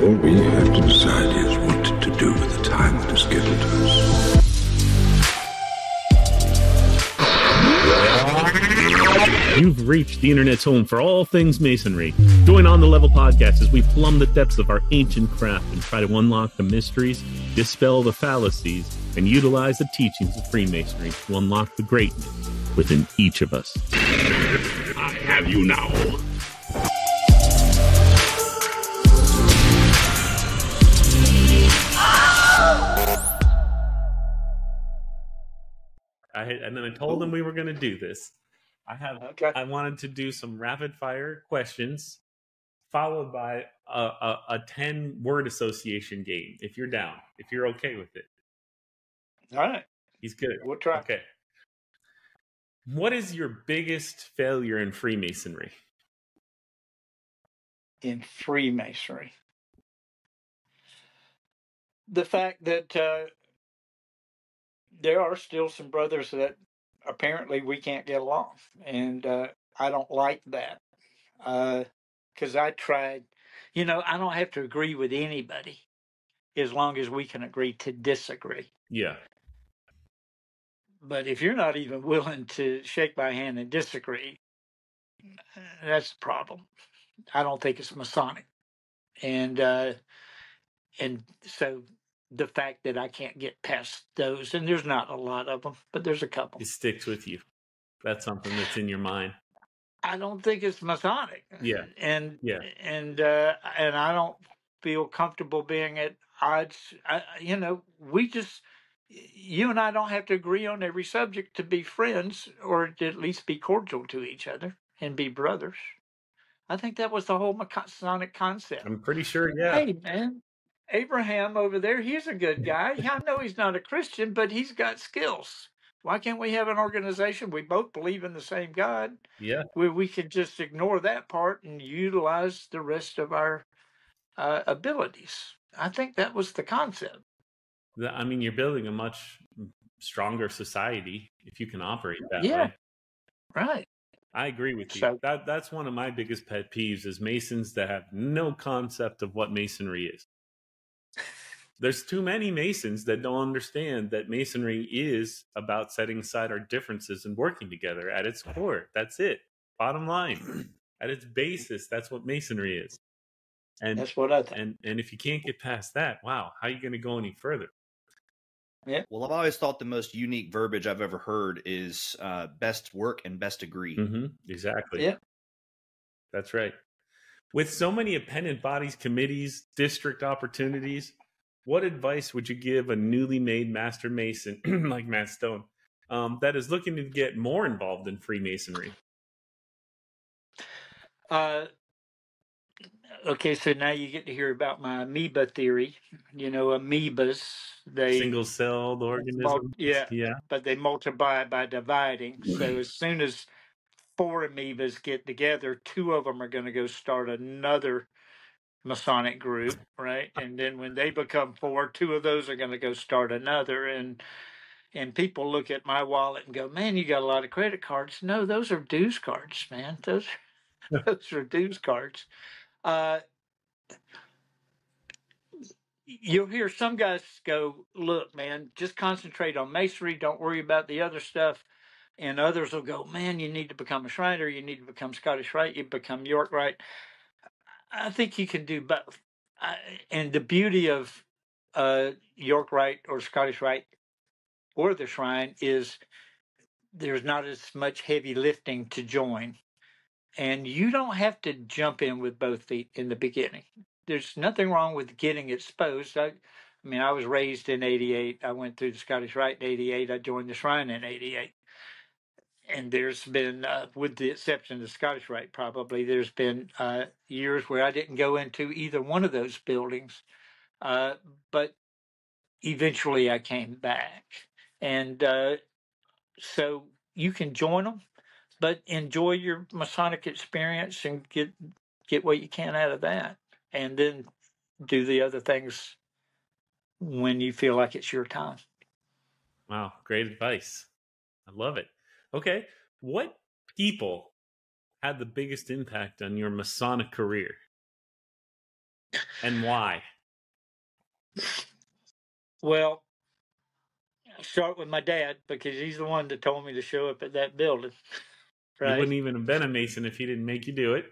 All we have to decide is what to do with the time that is given to us. You've reached the internet's home for all things Masonry. Join On the Level podcast as we plumb the depths of our ancient craft and try to unlock the mysteries, dispel the fallacies, and utilize the teachings of Freemasonry to unlock the greatness within each of us. I have you now. And then I told them we were going to do this. I wanted to do some rapid fire questions followed by a 10-word association game. If you're down, if you're okay with it. All right. He's good. We'll try. Okay. What is your biggest failure in Freemasonry? In Freemasonry, the fact that there are still some brothers that apparently we can't get along, and I don't like that, because I tried. I don't have to agree with anybody as long as we can agree to disagree. Yeah. But if you're not even willing to shake my hand and disagree, that's the problem. I don't think it's Masonic, and so the fact that I can't get past those, and there's not a lot of them, but there's a couple. It sticks with you. That's something that's in your mind. I don't think it's Masonic. Yeah. And I don't feel comfortable being at odds. You and I don't have to agree on every subject to be friends, or to at least be cordial to each other and be brothers. I think that was the whole Masonic concept. I'm pretty sure, yeah. Hey, man, Abraham over there, he's a good guy. I know he's not a Christian, but he's got skills. Why can't we have an organization? We both believe in the same God. Yeah. We could just ignore that part and utilize the rest of our abilities. I think that was the concept. I mean, you're building a much stronger society if you can operate that way. Right. I agree with you. So, That's one of my biggest pet peeves is Masons that have no concept of what Masonry is. There's too many Masons that don't understand that Masonry is about setting aside our differences and working together at its core. That's it. Bottom line. At its basis, that's what Masonry is. And that's what I think. And if you can't get past that, wow, how are you going to go any further? Yeah. Well, I've always thought the most unique verbiage I've ever heard is best work and best agree. Mm-hmm. Exactly. Yeah. That's right. With so many appendant bodies, committees, district opportunities, what advice would you give a newly made Master Mason like Matt Stone that is looking to get more involved in Freemasonry? Okay, so now you get to hear about my amoeba theory. Amoebas, they single-celled organisms. Yeah, but they multiply by dividing. So as soon as 4 amoebas get together, 2 of them are going to go start another Masonic group, right? And then when they become 4, 2 of those are going to go start another. And people look at my wallet and go, "Man, you got a lot of credit cards." No, those are dues cards, man. Those are dues cards. You'll hear some guys go, "Look, man, just concentrate on Masonry. Don't worry about the other stuff." And others will go, "Man, you need to become a Shriner. You need to become Scottish Rite. You become York Rite." I think you can do both. And the beauty of York Rite or Scottish Rite or the Shrine is there's not as much heavy lifting to join. And you don't have to jump in with both feet in the beginning. There's nothing wrong with getting exposed. I was raised in 88. I went through the Scottish Rite in 88. I joined the Shrine in 88. And there's been, with the exception of the Scottish Rite probably, there's been years where I didn't go into either one of those buildings. But eventually I came back. And so you can join them, but enjoy your Masonic experience and get what you can out of that. And then do the other things when you feel like it's your time. Wow, great advice. I love it. Okay, what people had the biggest impact on your Masonic career? And why? Well, I'll start with my dad because he's the one that told me to show up at that building. You Right. wouldn't even have been a Mason if he didn't make you do it.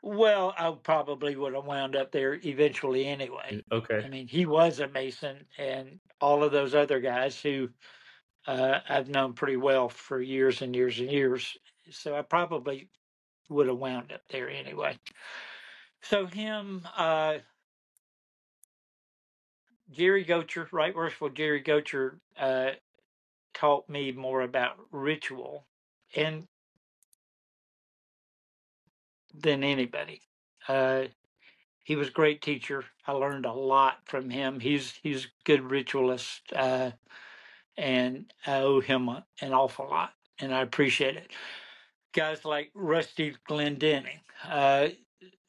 Well, I probably would have wound up there eventually anyway. Okay. I mean, he was a Mason, and all of those other guys who I've known pretty well for years and years and years. So I probably would have wound up there anyway. So him, Jerry Gocher, Right Worshipful Jerry Gocher, taught me more about ritual and than anybody. He was a great teacher. I learned a lot from him. He's a good ritualist, and I owe him an awful lot, and I appreciate it. Guys like Rusty Glendenning,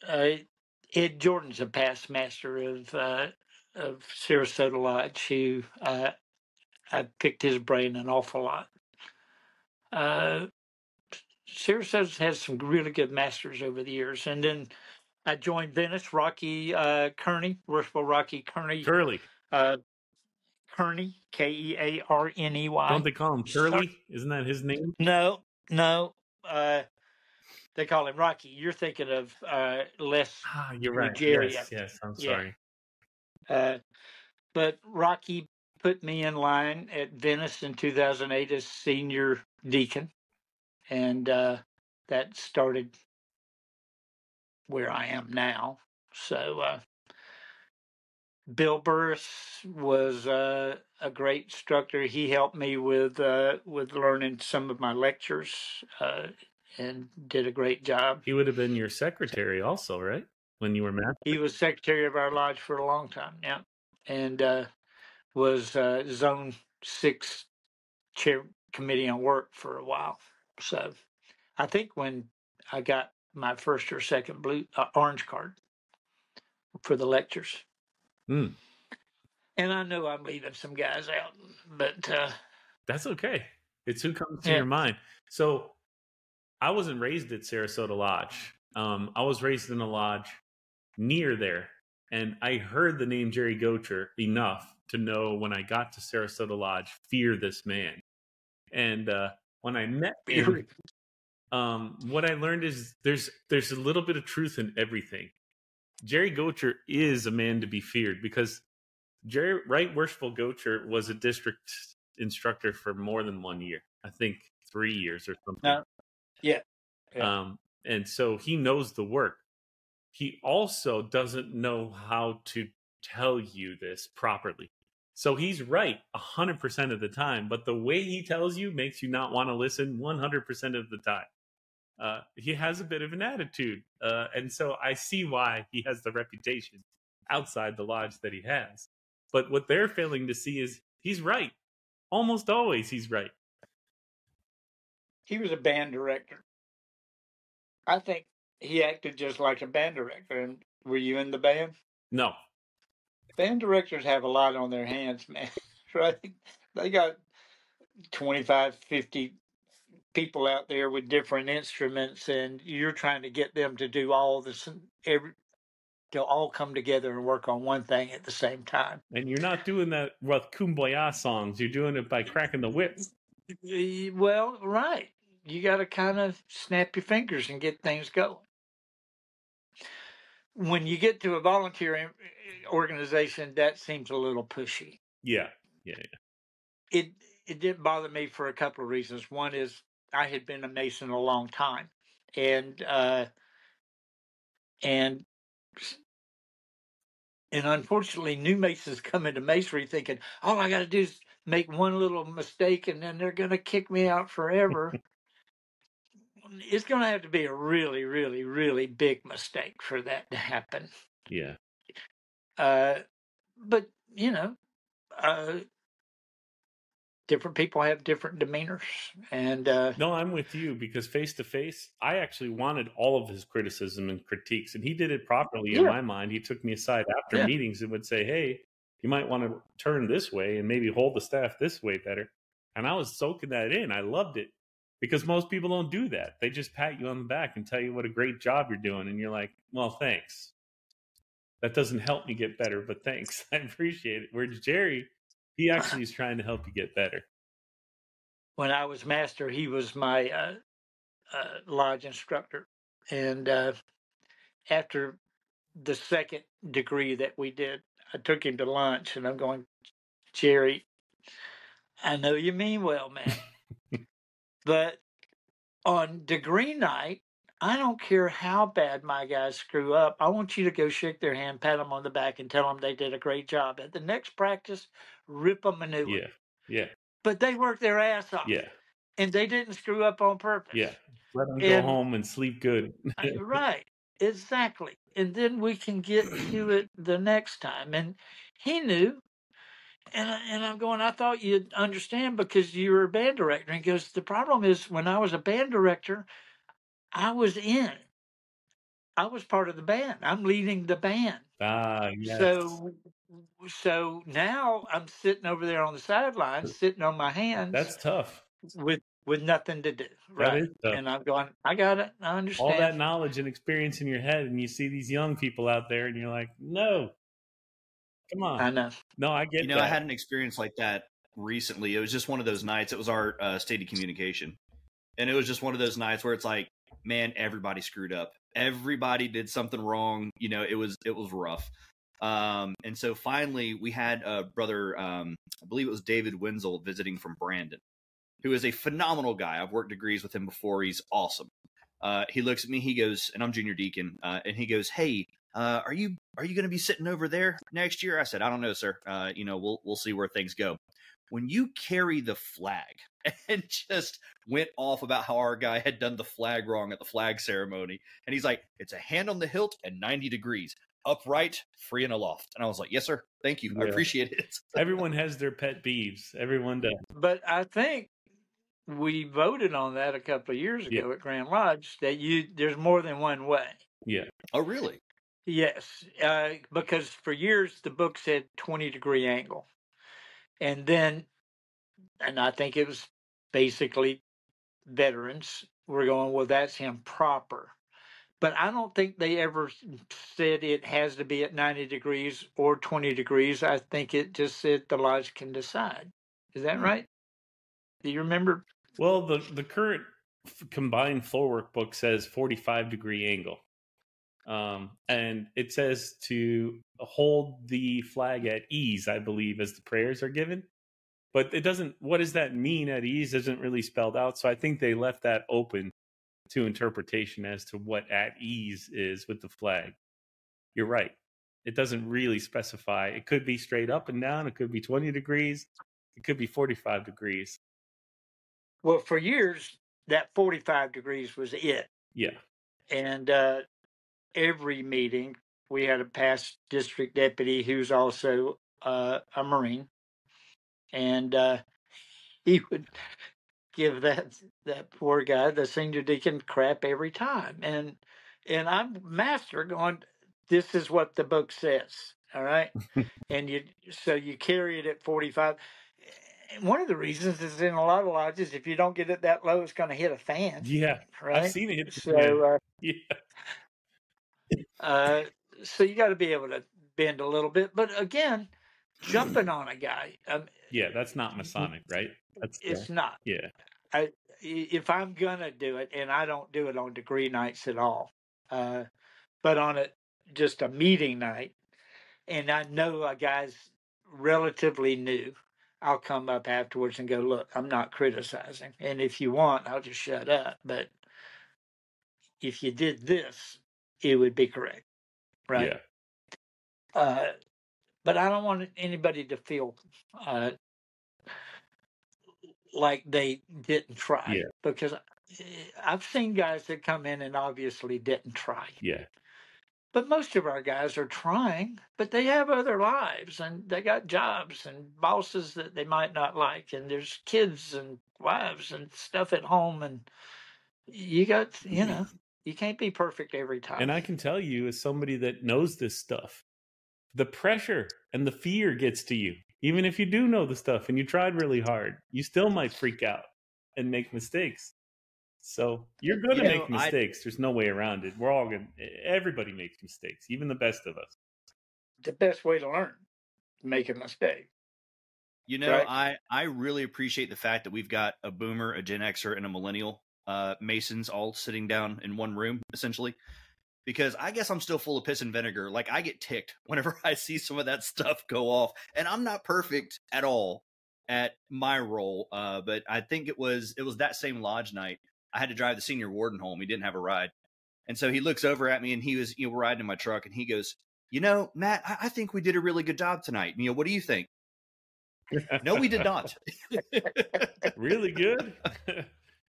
Ed Jordan's a past master of Sarasota Lodge, who I picked his brain an awful lot. Sarasota has some really good masters over the years, and then I joined Venice. Rocky Kearney, Worshipful Rocky Kearney. Curly. Kearney, Kearney. Don't they call him Curly? Isn't that his name? No. They call him Rocky. You're thinking of Les You're right. Ruggiero. Yes. I'm sorry. But Rocky put me in line at Venice in 2008 as senior deacon, and that started where I am now. So Bill Burris was a great instructor. He helped me with learning some of my lectures and did a great job. He would have been your secretary also, right? When you were master? He was secretary of our lodge for a long time, yeah. And was Zone 6 chair committee on work for a while. So I think when I got my first or second orange card for the lectures. Mm. And I know I'm leaving some guys out, but that's okay. It's who comes to your mind. So I wasn't raised at Sarasota Lodge. I was raised in a lodge near there, and I heard the name Jerry Gocher enough to know when I got to Sarasota Lodge, fear this man. And when I met him, what I learned is there's a little bit of truth in everything. Jerry Gocher is a man to be feared because Jerry Right Worshipful Gocher was a district instructor for more than 1 year. I think 3 years or something. Yeah. And so he knows the work. He also doesn't know how to tell you this properly. So he's right 100% of the time, but the way he tells you makes you not want to listen 100% of the time. He has a bit of an attitude. And so I see why he has the reputation outside the lodge that he has. But what they're failing to see is he's right. Almost always he's right. He was a band director. I think he acted just like a band director. And were you in the band? No. Band directors have a lot on their hands, man. Right? They got 25, 50 people out there with different instruments, and you're trying to get them to do all this, to all come together and work on one thing at the same time. And you're not doing that with Kumbaya songs. You're doing it by cracking the whip. Well, right. You got to kind of snap your fingers and get things going. When you get to a volunteer organization, that seems a little pushy. Yeah. It didn't bother me for a couple of reasons. One is I had been a Mason a long time, and unfortunately, new Masons come into Masonry thinking, all I got to do is make one little mistake, and then they're going to kick me out forever. It's going to have to be a really, really, really big mistake for that to happen. Yeah. But, different people have different demeanors. And no, I'm with you because face to face, I actually wanted all of his criticism and critiques, and he did it properly in my mind. He took me aside after meetings and would say, hey, you might want to turn this way and maybe hold the staff this way better. And I was soaking that in. I loved it. Because most people don't do that. They just pat you on the back and tell you what a great job you're doing. And you're like, well, thanks. That doesn't help me get better, but thanks. I appreciate it. Whereas Jerry, he actually is trying to help you get better. When I was master, he was my lodge instructor. And after the second degree that we did, I took him to lunch, and I'm going, Jerry, I know you mean well, man. But on degree night, I don't care how bad my guys screw up. I want you to go shake their hand, pat them on the back, and tell them they did a great job. At the next practice, rip them a new one. Yeah. But they worked their ass off. Yeah. And they didn't screw up on purpose. Yeah. Let them go home and sleep good. Right. Exactly. And then we can get to it the next time. And he knew. And I'm going, I thought you'd understand because you were a band director. And he goes, the problem is when I was a band director, I was part of the band. I'm leading the band. Yes. So now I'm sitting over there on the sidelines, sitting on my hands. That's tough. With nothing to do. Right. That is tough. And I'm going, I got it. I understand. All that knowledge and experience in your head, and you see these young people out there, and you're like, no. Come on. I know. No, I get that. I had an experience like that recently. It was just one of those nights. It was our state of communication. And it was just one of those nights where it's like, man, everybody screwed up. Everybody did something wrong. It was rough. And so finally we had a brother, I believe it was David Wenzel, visiting from Brandon, who is a phenomenal guy. I've worked degrees with him before. He's awesome. He looks at me, he goes, and I'm junior deacon, and he goes, hey, are you going to be sitting over there next year? I said, I don't know, sir. We'll see where things go. When you carry the flag, and just went off about how our guy had done the flag wrong at the flag ceremony. And he's like, it's a hand on the hilt and 90 degrees, upright, free and aloft. And I was like, yes, sir. Thank you. I appreciate it. Everyone has their pet peeves. Everyone does. But I think we voted on that a couple of years ago at Grand Lodge that there's more than one way. Yeah. Oh, really? Yes. Because for years the book said 20-degree angle. And I think it was basically veterans were going, well, that's improper. But I don't think they ever said it has to be at 90 degrees or 20 degrees. I think it just said the lodge can decide. Is that right? Do you remember? Well, the current combined floor work book says 45-degree angle. And it says to hold the flag at ease, I believe, as the prayers are given. But it doesn't, what does that mean at ease isn't really spelled out. So I think they left that open to interpretation as to what at ease is with the flag. You're right. It doesn't really specify. It could be straight up and down. It could be 20 degrees. It could be 45 degrees. Well, for years, that 45 degrees was it. Yeah. And every meeting, we had a past district deputy who's also a Marine. And he would give that poor guy, the senior deacon, crap every time. And I'm master going, this is what the book says. All right. And you carry it at 45. And one of the reasons is in a lot of lodges, if you don't get it that low, it's going to hit a fan. Yeah. Right. I've seen it hit the fan. So you got to be able to bend a little bit. But again, jumping on a guy. That's not Masonic, right? It's not. Yeah. If I'm going to do it, and I don't do it on degree nights at all, but on just a meeting night, and I know a guy's relatively new, I'll come up afterwards and go, look, I'm not criticizing. And if you want, I'll just shut up. But if you did this, it would be correct. Right? Yeah. But I don't want anybody to feel like they didn't try, because I've seen guys that come in and obviously didn't try. Yeah. But most of our guys are trying, but they have other lives and they got jobs and bosses that they might not like, and there's kids and wives and stuff at home, and you got, you can't be perfect every time. And I can tell you, as somebody that knows this stuff, the pressure and the fear gets to you. Even if you do know the stuff and you tried really hard, you still might freak out and make mistakes. So you're going to make mistakes. There's no way around it. Everybody makes mistakes, even the best of us. the best way to learn, make a mistake. You know, Right. I really appreciate the fact that we've got a boomer, a Gen Xer, and a millennial Masons all sitting down in one room, essentially. Because I guess I'm still full of piss and vinegar. Like, I get ticked whenever I see some of that stuff go off. And I'm not perfect at all at my role. But I think it was that same lodge night. I had to drive the senior warden home. He didn't have a ride. And so he looks over at me, and he was, riding in my truck, and he goes, Matt, I think we did a really good job tonight. What do you think? No, we did not. Really good.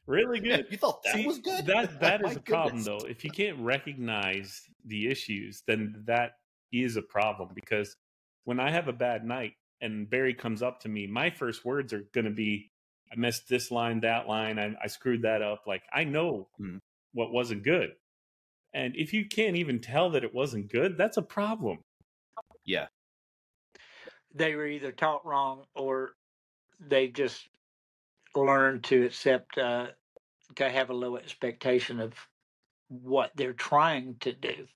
Really good. You thought that See, was good? That My is a problem, goodness. though. If you can't recognize the issues, then that is a problem. Because when I have a bad night and Barry comes up to me, my first words are going to be, I missed this line, that line. I screwed that up. Like, I know what wasn't good. And if you can't even tell that it wasn't good, that's a problem. Yeah. They were either taught wrong or they just learned to accept, to have a low expectation of what they're trying to do.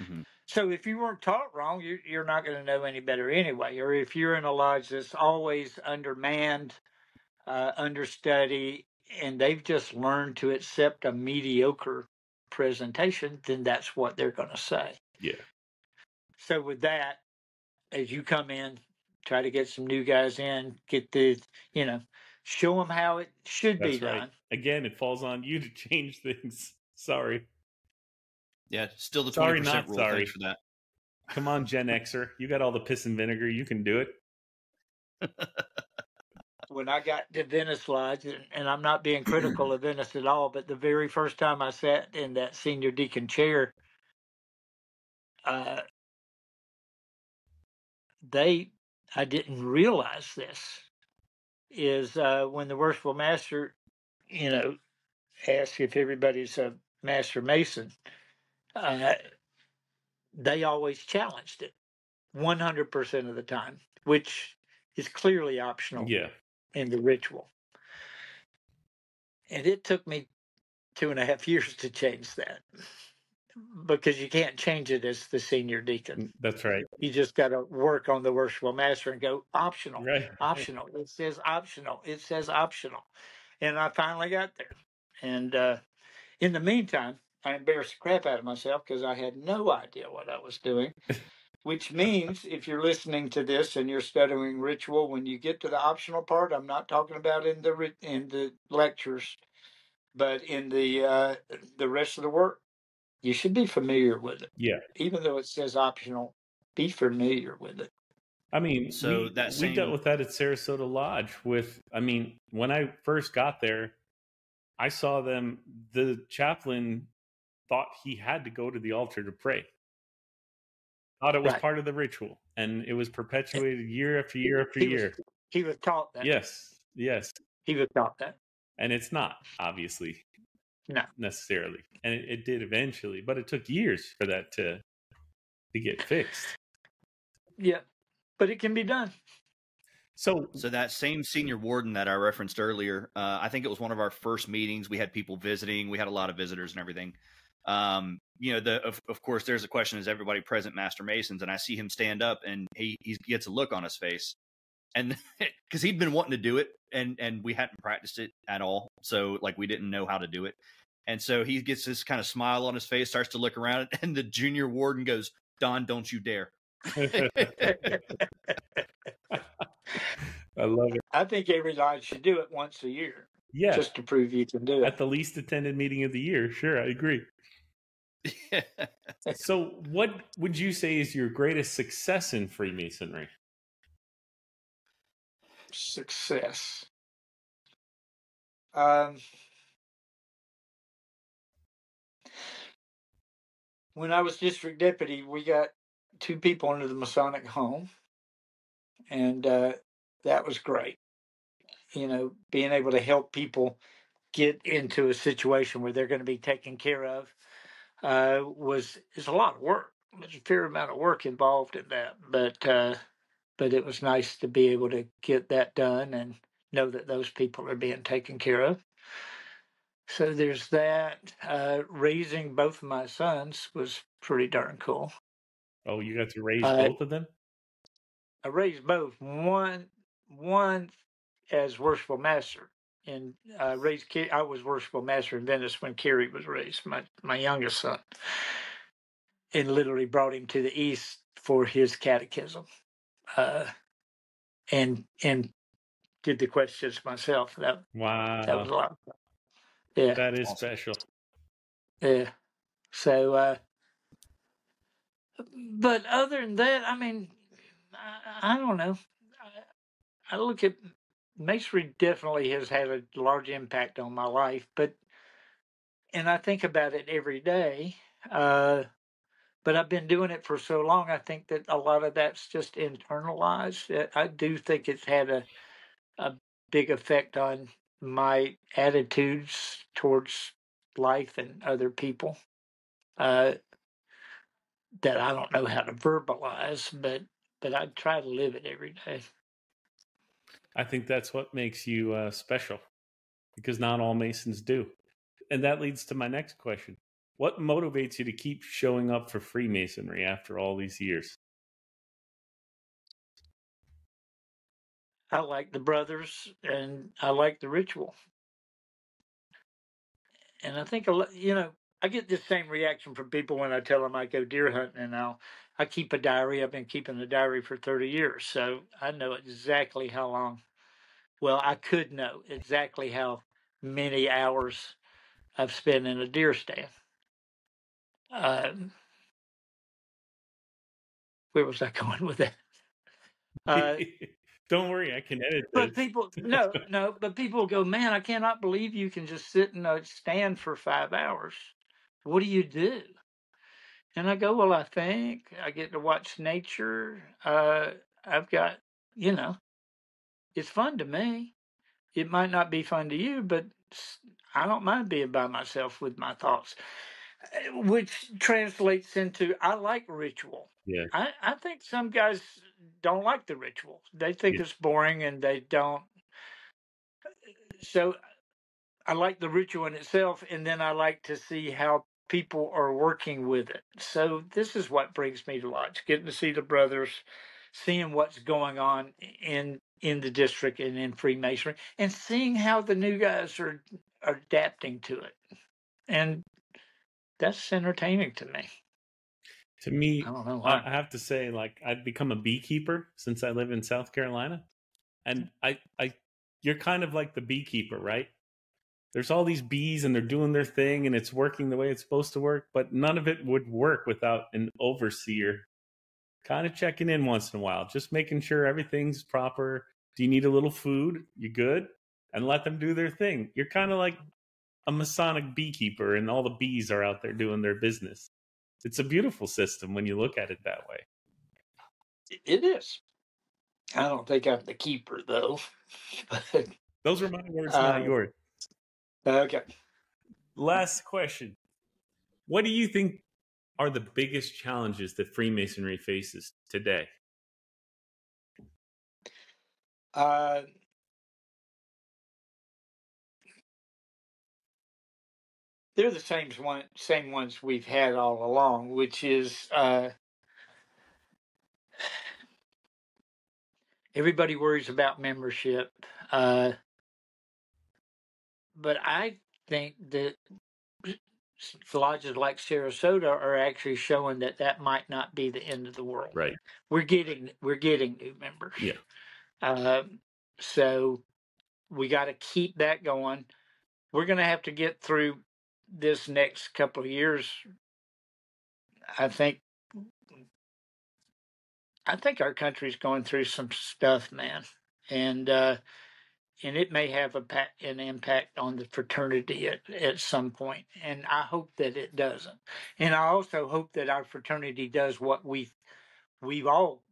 Mm-hmm. So if you weren't taught wrong, you're not going to know any better anyway. Or if you're in a lodge that's always undermanned, understudy, and they've just learned to accept a mediocre presentation, then that's what they're going to say. Yeah. So with that, as you come in, try to get some new guys in, get the, show them how it should be done. Right. Again, it falls on you to change things. Sorry. Yeah, still the 20% Sorry, rule. not sorry. Thanks for that. Come on, Gen Xer. You got all the piss and vinegar. You can do it. When I got to Venice Lodge, and I'm not being critical of Venice at all, but the very first time I sat in that senior deacon chair, I didn't realize this, is when the worshipful master, asks if everybody's a master mason, they always challenged it 100% of the time, which is clearly optional in the ritual. And it took me 2.5 years to change that, because you can't change it as the senior deacon. That's right. You just got to work on the worshipful master and go optional, right. optional. It says optional. It says optional. And I finally got there. And in the meantime, I embarrassed the crap out of myself because I had no idea what I was doing. Which means if you're listening to this and you're studying ritual, when you get to the optional part, I'm not talking about in the lectures, but in the rest of the work, you should be familiar with it. Yeah. Even though it says optional, be familiar with it. I mean, so we dealt with that at Sarasota Lodge when I first got there, I saw them, the chaplain thought he had to go to the altar to pray. Thought it was part of the ritual, and it was perpetuated year after year after year. He was taught that. Yes. He was taught that. And it's not, obviously. No. Necessarily. And it did eventually, but it took years for that to get fixed. Yeah, but it can be done. So that same senior warden that I referenced earlier, I think it was one of our first meetings. We had people visiting. We had a lot of visitors and everything. Of course, there's a question: is everybody present Master Masons? And I see him stand up, and he gets a look on his face, and because he'd been wanting to do it, and we hadn't practiced it at all, so like we didn't know how to do it, and so he gets this kind of smile on his face, starts to look around, and the junior warden goes, "Don, don't you dare." I love it. I think every lodge should do it once a year. Yeah. Just to prove you can do it. At the least attended meeting of the year. Sure, I agree. So what would you say is your greatest success in Freemasonry? Success. When I was district deputy, we got 2 people into the Masonic home, and that was great. Being able to help people get into a situation where they're going to be taken care of is a lot of work. There's a fair amount of work involved in that, but it was nice to be able to get that done and know that those people are being taken care of. So there's that. Raising both of my sons was pretty darn cool. Oh, you got to raise Uh, both of them? I raised both. One as worshipful master, and I was worshipful master in Venice when Kerry was raised, my youngest son, and literally brought him to the East for his catechism, and did the questions myself. That was Wow. a lot of fun. Yeah, That is Awesome. special. yeah. So, but other than that, I mean, I don't know. I look at masonry definitely has had a large impact on my life, and I think about it every day. But I've been doing it for so long, I think that a lot of that's just internalized. I do think it's had a big effect on my attitudes towards life and other people that I don't know how to verbalize, but I try to live it every day. I think that's what makes you special, because not all Masons do. And that leads to my next question. What motivates you to keep showing up for Freemasonry after all these years? I like the brothers and I like the ritual. And I think I get the same reaction from people when I tell them I go deer hunting, and I keep a diary. I've been keeping a diary for 30 years, so I know exactly how long. Well, I could know exactly how many hours I've spent in a deer stand. Where was I going with that? Don't worry, I can edit But this. people, no, but people go, man, I cannot believe you can just sit in a stand for 5 hours. What do you do? And I go, well, I think I get to watch nature. I've got, it's fun to me. It might not be fun to you, but I don't mind being by myself with my thoughts, which translates into I like ritual. Yeah. I think some guys don't like the ritual. They think it's boring and they don't. So I like the ritual in itself, and then I like to see how people are working with it. So this is what brings me to lodge, getting to see the brothers, seeing what's going on in the district and in Freemasonry, and seeing how the new guys are adapting to it. And that's entertaining to me. To me, I don't know why. I have to say, like, I've become a beekeeper since I live in South Carolina. And you're kind of like the beekeeper, right? There's all these bees and they're doing their thing and it's working the way it's supposed to work, but none of it would work without an overseer kind of checking in once in a while, just making sure everything's proper. Do you need a little food? You good? And let them do their thing. You're kind of like a Masonic beekeeper and all the bees are out there doing their business. It's a beautiful system when you look at it that way. It is. I don't think I'm the keeper, though. But, Those are my words, not yours. okay. Last question. What do you think are the biggest challenges that Freemasonry faces today? They're the same ones we've had all along, which is everybody worries about membership. But I think that lodges like Sarasota are actually showing that might not be the end of the world. Right. We're getting new members. Yeah. So we got to keep that going. We're going to have to get through this next couple of years. I think our country's going through some stuff, man, and it may have an impact on the fraternity at some point, and I hope that it doesn't. And I also hope that our fraternity does what we've all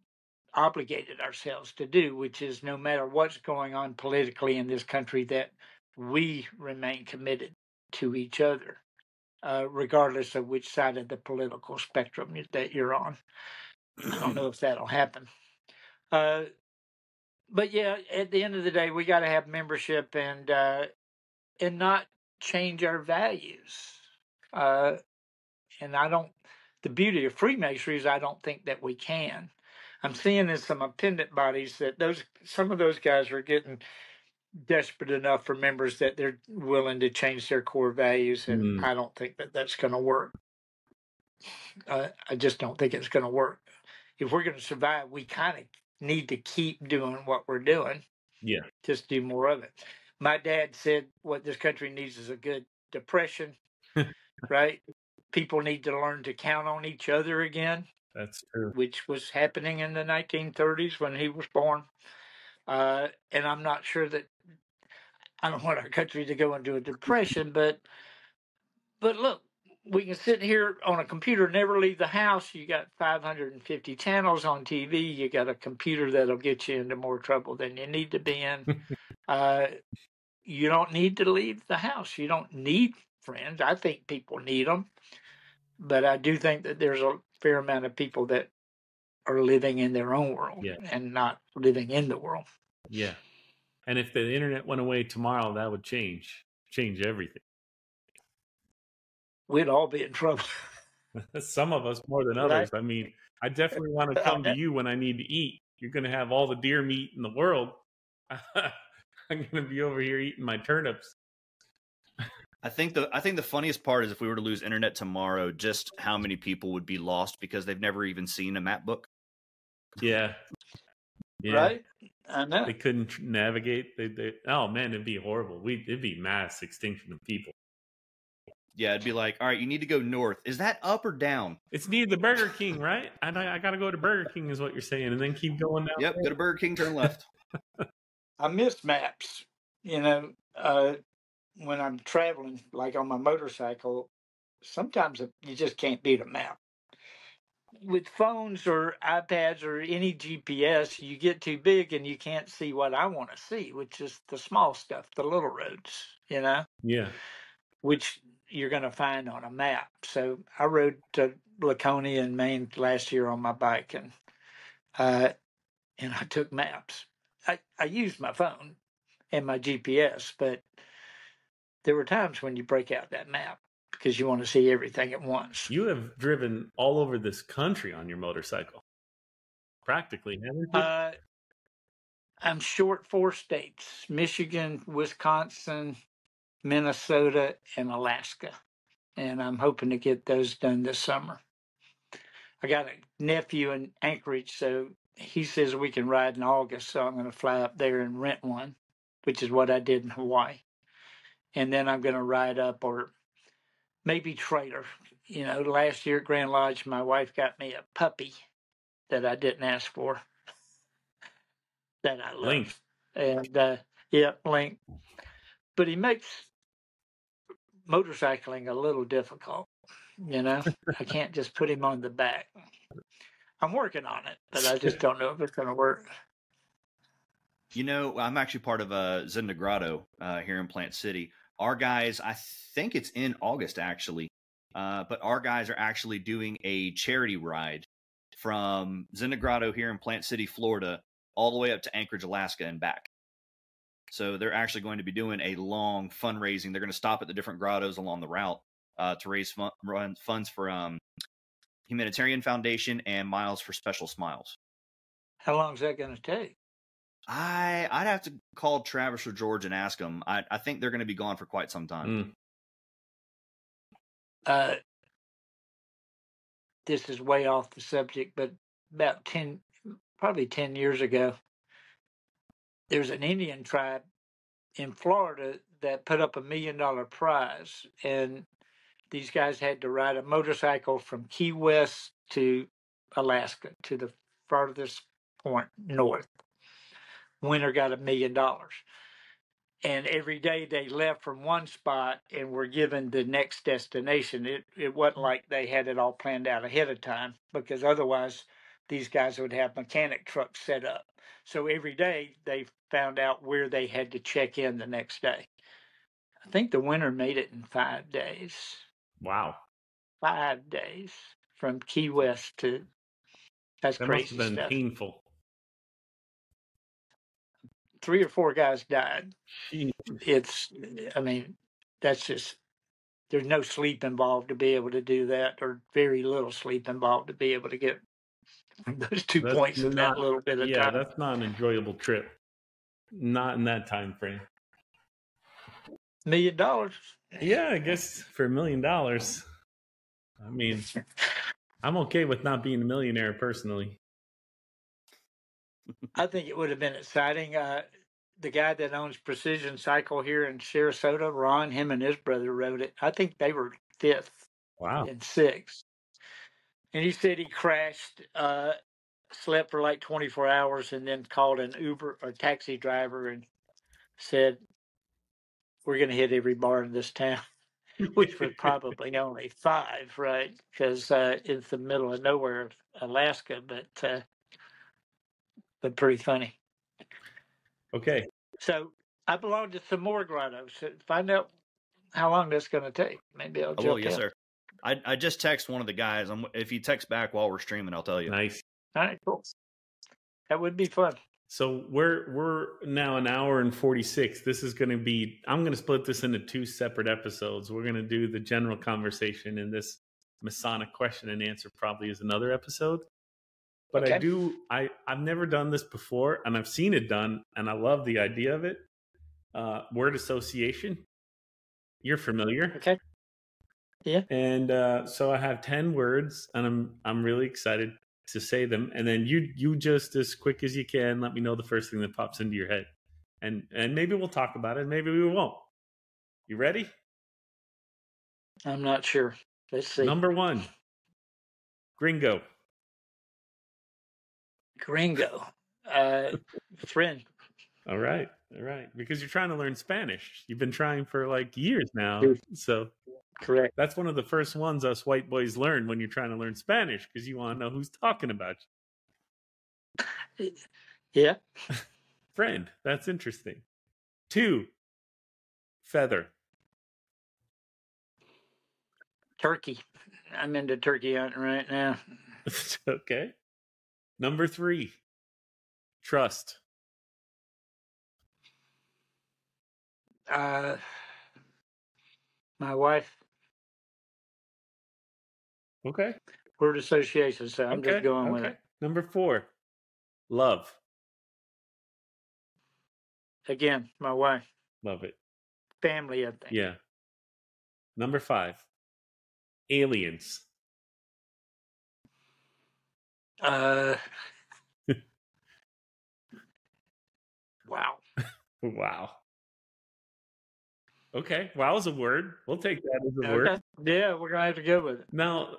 obligated ourselves to do, which is no matter what's going on politically in this country, that we remain committed to each other, regardless of which side of the political spectrum that you're on. I don't know if that'll happen. But yeah, at the end of the day, we got to have membership and not change our values. And I don't the beauty of Freemasonry is I don't think that we can. I'm seeing in some appendant bodies that some of those guys are getting desperate enough for members that they're willing to change their core values, and I don't think that that's going to work. I just don't think it's going to work. If we're going to survive, we kind of need to keep doing what we're doing. Yeah. Just do more of it. My dad said what this country needs is a good depression, right? People need to learn to count on each other again. That's true. Which was happening in the 1930s when he was born. And I'm not sure that I don't want our country to go into a depression, but look, we can sit here on a computer, never leave the house. You got 550 channels on TV. You got a computer that'll get you into more trouble than you need to be in. You don't need to leave the house. You don't need friends. I think people need them, but I do think that there's a fair amount of people that are living in their own world and not living in the world. Yeah. And if the internet went away tomorrow, that would change everything. We'd all be in trouble. Some of us more than others. Right? I mean, I definitely want to come to you when I need to eat. You're going to have all the deer meat in the world. I'm going to be over here eating my turnips. I think the funniest part is if we were to lose internet tomorrow, just how many people would be lost because they've never even seen a map book. Yeah. Right? I know. They couldn't navigate. Oh, man, it'd be horrible. It'd be mass extinction of people. Yeah, it'd be like, all right, you need to go north. Is that up or down? It's near the Burger King, right? I got to go to Burger King is what you're saying, and then keep going down. Yep, go to Burger King, turn left. I miss maps. When I'm traveling, like on my motorcycle, sometimes you just can't beat a map. With phones or iPads or any GPS, you get too big and you can't see what I want to see, which is the small stuff, the little roads, Yeah. Which you're going to find on a map. So I rode to Laconia in Maine last year on my bike, and I took maps. I used my phone and my GPS, but there were times when you break out that map because you want to see everything at once. You have driven all over this country on your motorcycle. Practically, haven't you? I'm short 4 states: Michigan, Wisconsin, Minnesota, and Alaska. And I'm hoping to get those done this summer. I got a nephew in Anchorage, so he says we can ride in August, so I'm going to fly up there and rent one, which is what I did in Hawaii. And then I'm going to ride up or maybe trailer. Last year at Grand Lodge, my wife got me a puppy that I didn't ask for that I love. Link. And, Link. But he makes motorcycling a little difficult. I can't just put him on the back. I'm working on it, but I just don't know if it's going to work. I'm actually part of Zenda Grotto here in Plant City. Our guys, I think it's in August actually, but our guys are actually doing a charity ride from Zenda Grotto here in Plant City, Florida, all the way up to Anchorage, Alaska, and back. So they're actually going to be doing a long fundraising. They're going to stop at the different grottos along the route to raise funds for Humanitarian Foundation and Miles for Special Smiles. How long is that going to take? I'd have to call Travis or George and ask them. I think they're going to be gone for quite some time. This is way off the subject, but about 10 years ago, there's an Indian tribe in Florida that put up $1 million prize, and these guys had to ride a motorcycle from Key West to Alaska, to the farthest point north. Winner got $1 million. And every day they left from one spot and were given the next destination. It wasn't like they had it all planned out ahead of time, because otherwise these guys would have mechanic trucks set up. So every day they found out where they had to check in the next day. I think the winner made it in 5 days. Wow. 5 days from Key West to... That's that crazy must have been stuff. Painful. 3 or 4 guys died. Jeez. That's just there's no sleep involved to be able to do that, or very little sleep involved to be able to get those 2 That's points in that not, little bit of yeah, time. that's not an enjoyable trip. Not in that time frame. $1 million. Yeah, I guess for $1 million. I mean, I'm okay with not being a millionaire personally. I think it would have been exciting. The guy that owns Precision Cycle here in Sarasota, Ron, him and his brother rode it. I think they were 5th Wow. and 6th. And he said he crashed, slept for like 24 hours, and then called an Uber or taxi driver and said, "We're going to hit every bar in this town," which was probably only 5, right? Because it's the middle of nowhere, Alaska, but pretty funny. Okay. So I belong to some more grottos. So find out how long that's going to take. Maybe I'll I jump will, yes, in. sir. I just text one of the guys. If he texts back while we're streaming, I'll tell you. Nice. All right, cool. That would be fun. So we're now an hour and 46. This is going to be, I'm going to split this into 2 separate episodes. We're going to do the general conversation, and this Masonic question and answer probably is another episode. But Okay. I've never done this before, and I've seen it done, and I love the idea of it. Word association. You're familiar. Okay. Yeah. And so I have 10 words, and I'm really excited to say them. And then you just, as quick as you can, let me know the first thing that pops into your head. And maybe we'll talk about it, maybe we won't. You ready? I'm not sure. Let's see. Number 1. Gringo. Gringo. Friend. All right. Because you're trying to learn Spanish. You've been trying for like years now. So Correct. that's one of the first ones us white boys learn when you're trying to learn Spanish, because you want to know who's talking about you. Yeah. Friend. That's interesting. 2. Feather. Turkey. I'm into turkey hunting right now. Okay. Number 3. Trust. My wife. Okay. Word association, so I'm just going with it. Number 4. Love. Again, my wife. Love it. Family, I think. Yeah. Number 5. Aliens. Wow. Wow. Okay. Wow is a word. We'll take that as a word. Yeah, we're going to have to go with it. Now,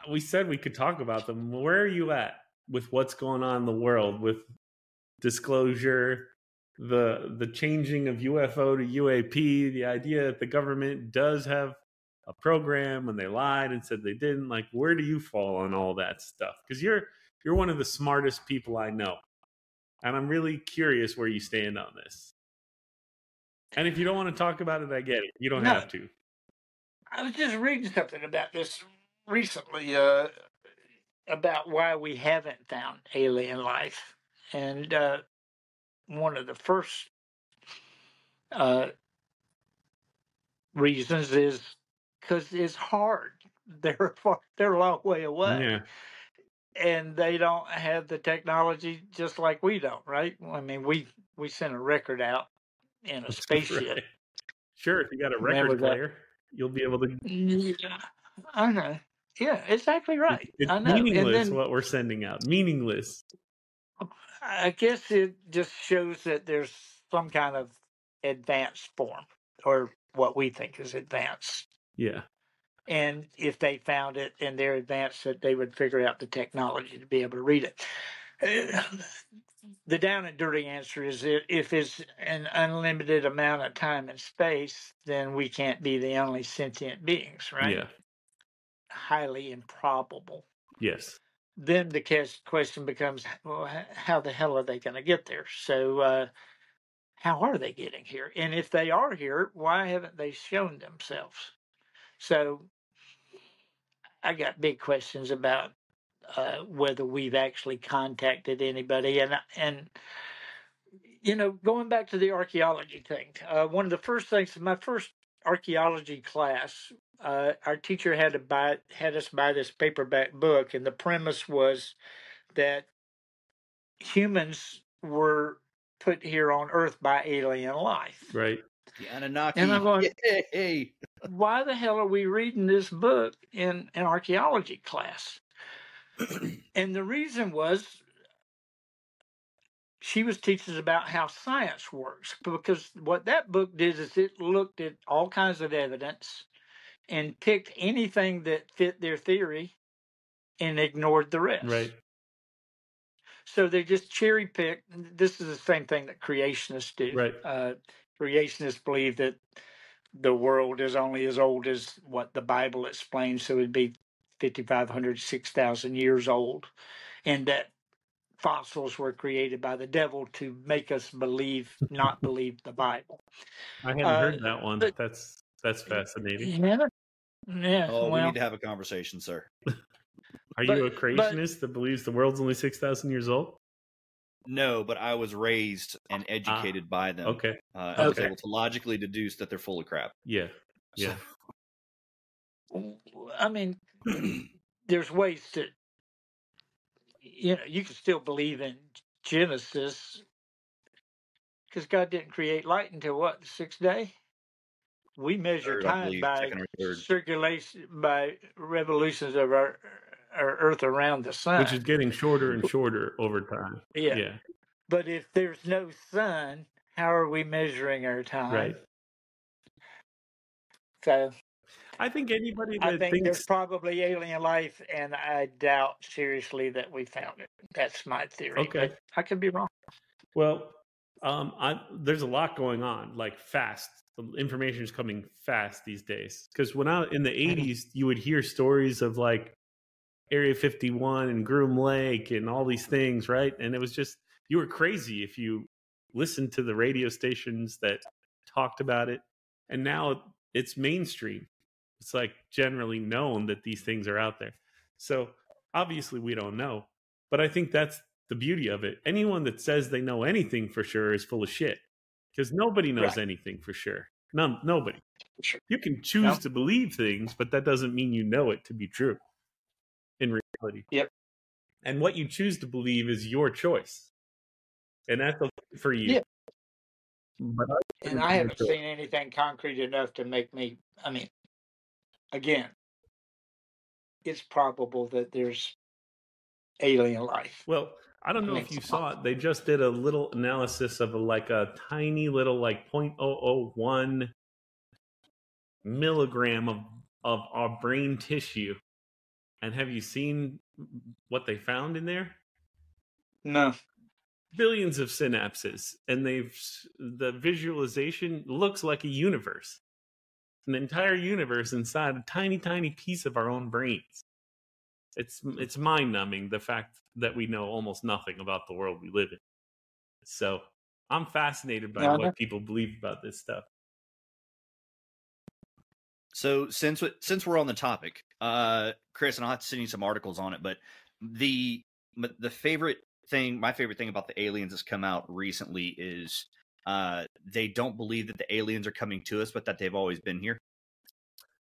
we said we could talk about them. Where are you at with what's going on in the world with disclosure, the changing of UFO to UAP, the idea that the government does have a program when they lied and said they didn't? Like, where do you fall on all that stuff? Because you're one of the smartest people I know, and I'm really curious where you stand on this. And if you don't want to talk about it, I get it. You don't have to. I was just reading something about this recently, about why we haven't found alien life. And one of the first reasons is because it's hard. They're a long way away. Yeah. And they don't have the technology just like we don't, right? I mean, we sent a record out in a spaceship. Right. Sure, if you got a record player, you'll be able to. Yeah, I know. Yeah, exactly right. It's I know. meaningless what we're sending out. Meaningless. I guess it just shows that there's some kind of advanced form, or what we think is advanced. Yeah. And if they found it and they're advanced, that they would figure out the technology to be able to read it. The down and dirty answer is that if it's an unlimited amount of time and space, then we can't be the only sentient beings, right? Yeah. Highly improbable. Yes. Then the question becomes, well, how the hell are they going to get there? So how are they getting here? And if they are here, why haven't they shown themselves? So I got big questions about whether we've actually contacted anybody. And you know, going back to the archaeology thing, one of the first things, my first archaeology class our teacher had us buy this paperback book, and the premise was that humans were put here on Earth by alien life. Right. The Anunnaki. And I'm going, Yay. why the hell are we reading this book in an archaeology class? And the reason was she was teaching us about how science works, because what that book did is it looked at all kinds of evidence and picked anything that fit their theory and ignored the rest. Right. So they just cherry picked. This is the same thing that creationists do. Right. Creationists believe that the world is only as old as what the Bible explains, so it'd be 5,500, 6,000 years old, and that fossils were created by the devil to make us not believe the Bible. I hadn't heard that one. But, that's fascinating. Yeah. Oh, we well, need to have a conversation, sir. Are you a creationist that believes the world's only 6,000 years old? No, but I was raised and educated by them. Okay. I was able to logically deduce that they're full of crap. Yeah. Yeah. I mean, there's ways to, you can still believe in Genesis, because God didn't create light until what, the sixth day? We measure time by circulation, by revolutions of our Earth around the sun, which is getting shorter and shorter over time. Yeah. But if there's no sun, how are we measuring our time? Right. So I think anybody I that think thinks there's probably alien life, and I doubt seriously that we found it. That's my theory. Okay. But I could be wrong. Well, there's a lot going on, like fast. The information is coming fast these days. Because when in the 80s, you would hear stories of like Area 51 and Groom Lake and all these things, right? And it was just, you were crazy if you listened to the radio stations that talked about it. And now it's mainstream. It's like generally known that these things are out there. So obviously we don't know. But I think that's the beauty of it. Anyone that says they know anything for sure is full of shit. Because nobody knows anything for sure. Nobody. Sure. You can choose to believe things, but that doesn't mean you know it to be true in reality. Yep. And what you choose to believe is your choice. And that's okay for you. Yeah. But I haven't seen anything concrete enough to make me, again, it's probable that there's alien life. Well, I don't know if you saw it. They just did a little analysis of a tiny little 0.001 milligram of our brain tissue. And have you seen what they found in there? No. Billions of synapses. And the visualization looks like a universe. An entire universe inside a tiny, tiny piece of our own brains. It's mind-numbing, the fact that we know almost nothing about the world we live in. So I'm fascinated by what people believe about this stuff. So since we're on the topic, Chris, and I'll have to send you some articles on it, but my favorite thing about the aliens that's come out recently is they don't believe that the aliens are coming to us, but that they've always been here,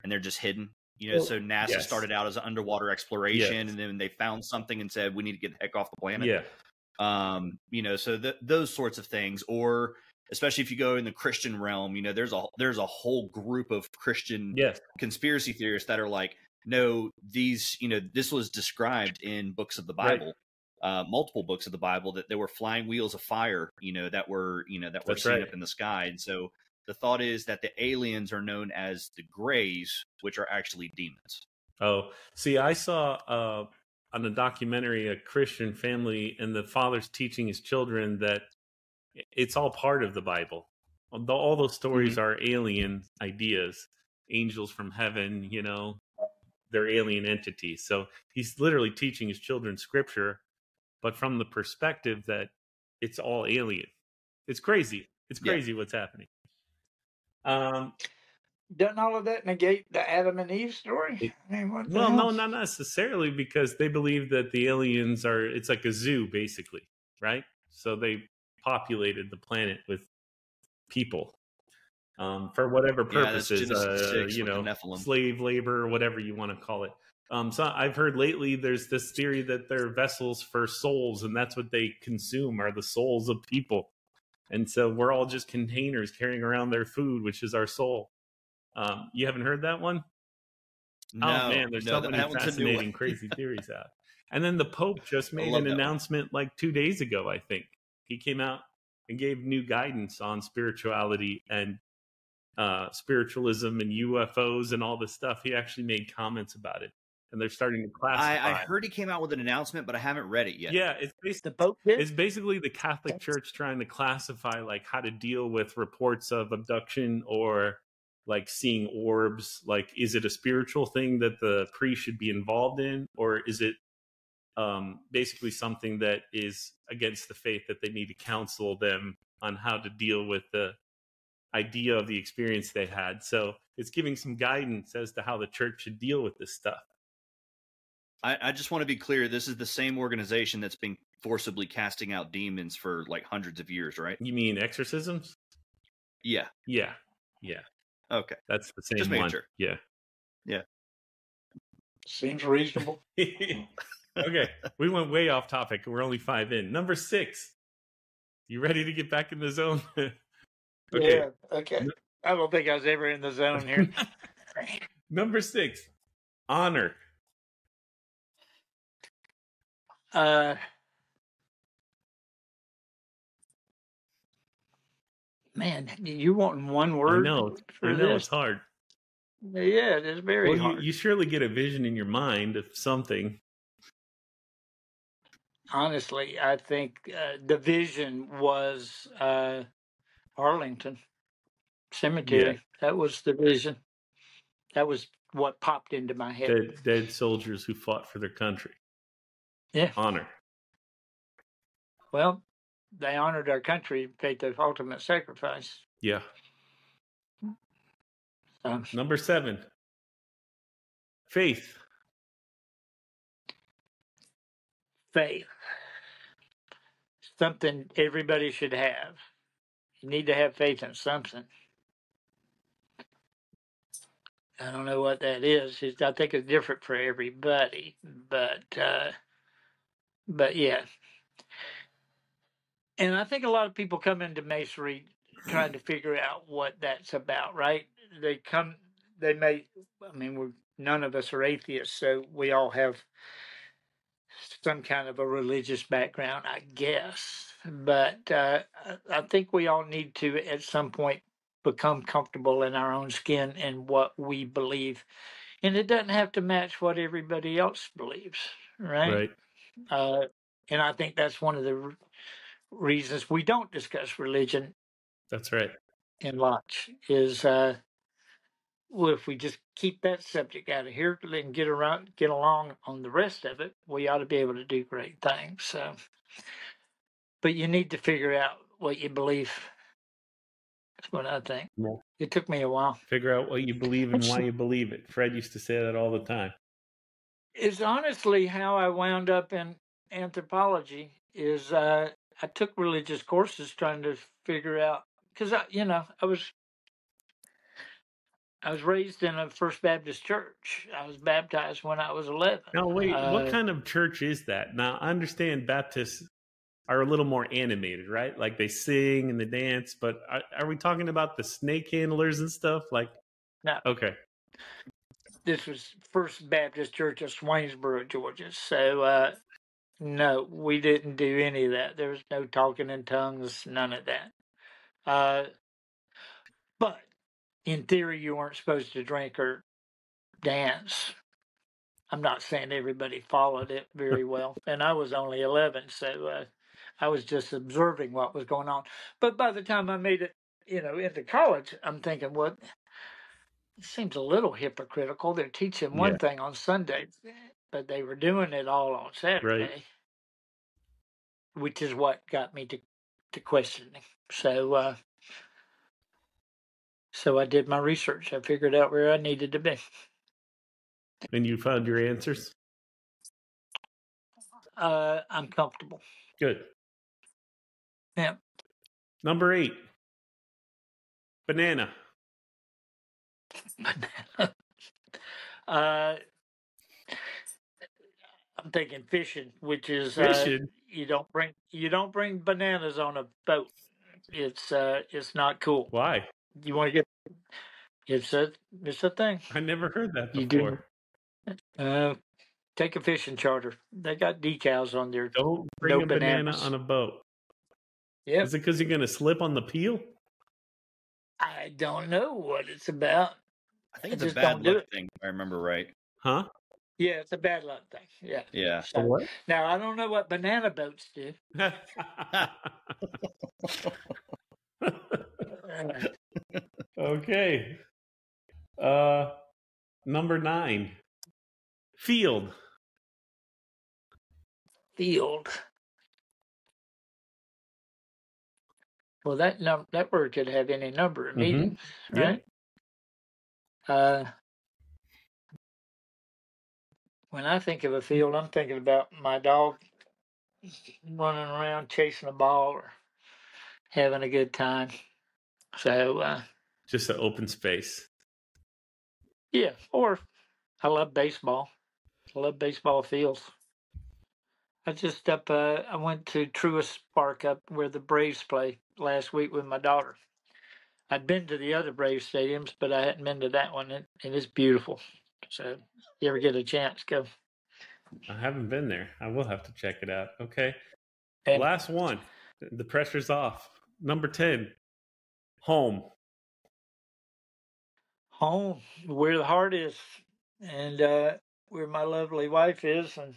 and they're just hidden. So NASA started out as an underwater exploration, and then they found something and said, we need to get the heck off the planet. Yeah. So those sorts of things, or especially if you go in the Christian realm, there's a whole group of Christian conspiracy theorists that are like, no, these, this was described in books of the Bible, multiple books of the Bible, that there were flying wheels of fire, that were seen up in the sky. And so the thought is that the aliens are known as the Greys, which are actually demons. Oh, see, I saw on a documentary a Christian family, and the father's teaching his children that it's all part of the Bible. All those stories are alien ideas, angels from heaven, they're alien entities. So he's literally teaching his children scripture, but from the perspective that it's all alien. It's crazy. It's crazy what's happening. Doesn't all of that negate the Adam and Eve story? No, not necessarily, because they believe that the aliens it's like a zoo, basically, right? So they populated the planet with people. for whatever Yeah, that's purposes, Genesis 6 with the Nephilim. slave labor, whatever you want to call it. So I've heard lately there's this theory that they're vessels for souls, and that's what they consume are the souls of people. And so we're all just containers carrying around their food, which is our soul. You haven't heard that one? No, oh man, there's so many that one's a new fascinating, one. crazy theories out. And then the Pope just made love an that one. announcement like 2 days ago, I think. He came out and gave new guidance on spirituality and spiritualism and UFOs and all this stuff. He actually made comments about it, and they're starting to classify. I heard he came out with an announcement, but I haven't read it yet. Yeah, The Pope did? it's basically the Catholic Church trying to classify like how to deal with reports of abduction or like seeing orbs. Like, is it a spiritual thing that the priest should be involved in, or is it basically something that is against the faith that they need to counsel them on how to deal with the idea of the experience they had? So it's giving some guidance as to how the church should deal with this stuff. I just want to be clear. This is the same organization that's been forcibly casting out demons for like hundreds of years, right? You mean exorcisms? Yeah. Yeah. Okay. That's the same Just making one. sure. Yeah. Seems reasonable. Okay, we went way off topic. We're only 5 in. Number 6. You ready to get back in the zone? Okay. Yeah, okay. I don't think I was ever in the zone here. Number 6. Honor. Man, you want one word? I know this? it's hard. Yeah, it is very hard. You surely get a vision in your mind of something. Honestly, I think the vision was Arlington Cemetery. Yeah. That was the vision. That was what popped into my head. Dead soldiers who fought for their country. Yeah. Honor. Well, they honored our country, paid the ultimate sacrifice. Yeah. Number 7. Faith. Faith. Something everybody should have. You need to have faith in something. I don't know what that is. I think it's different for everybody, but yeah. And I think a lot of people come into Masonry trying to figure out what that's about, right? None of us are atheists, so we all have some kind of a religious background, I guess. But I think we all need to, at some point, become comfortable in our own skin and what we believe. And it doesn't have to match what everybody else believes, right? And I think that's one of the reasons we don't discuss religion. That's right. In lunch is if we just keep that subject out of here and get along on the rest of it, we ought to be able to do great things. So, but you need to figure out what you believe. That's what I think. Yeah. It took me a while. Figure out what you believe and why you believe it. Fred used to say that all the time. It's honestly how I wound up in anthropology. Is I took religious courses trying to figure out, because I was raised in a First Baptist church. I was baptized when I was 11. Now, wait, what kind of church is that? Now, I understand Baptists are a little more animated, right? Like they sing and they dance, but are we talking about the snake handlers and stuff? Like, no. Okay. This was First Baptist Church of Swainsboro, Georgia. So, no, we didn't do any of that. There was no talking in tongues, none of that. But in theory, you weren't supposed to drink or dance. I'm not saying everybody followed it very well. And I was only 11, so I was just observing what was going on. But by the time I made it, into college, I'm thinking, well, it seems a little hypocritical. They're teaching one thing on Sunday, but they were doing it all on Saturday, which is what got me to questioning. So, so I did my research. I figured out where I needed to be. And you found your answers? I'm comfortable. Good. Yeah. Number 8. Banana. I'm thinking fishing, which is Fishing? you don't bring bananas on a boat. It's not cool. Why? You want to get it's a thing. I never heard that You before. do take a fishing charter. They got decals on there. Don't bring No a banana bananas. on a boat. Yeah, Is it because you're going to slip on the peel? I don't know what it's about. I think it's a just bad don't do luck it. thing, if I remember right. Huh? Yeah, it's a bad luck thing. Yeah. Yeah. So, What? now I don't know what banana boats do. Okay. Number 9. Field. Field. Well, that word could have any number of meanings, right? When I think of a field, I'm thinking about my dog running around chasing a ball or having a good time. So, Just an open space. yeah, or I love baseball. I love baseball fields. I went to Truist Park up where the Braves play last week with my daughter. I'd been to the other Braves stadiums, but I hadn't been to that one, and it's beautiful. So, if you ever get a chance, go. I haven't been there. I will have to check it out. Okay. And Last one. The pressure's off. Number 10. Home. home, where the heart is, and where my lovely wife is, and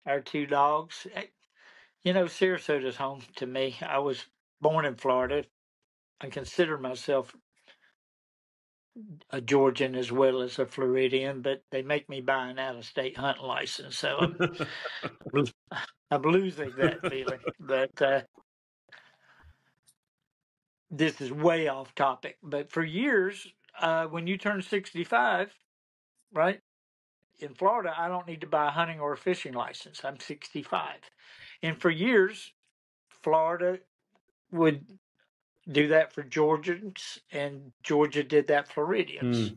our 2 dogs. You know, Sarasota's home to me. I was born in Florida. I consider myself a Georgian as well as a Floridian, but they make me buy an out-of-state hunting license, so I'm losing that feeling. But this is way off topic. But for years, when you turn 65, right, in Florida, I don't need to buy a hunting or a fishing license. I'm 65. And for years, Florida would do that for Georgians, and Georgia did that for Floridians.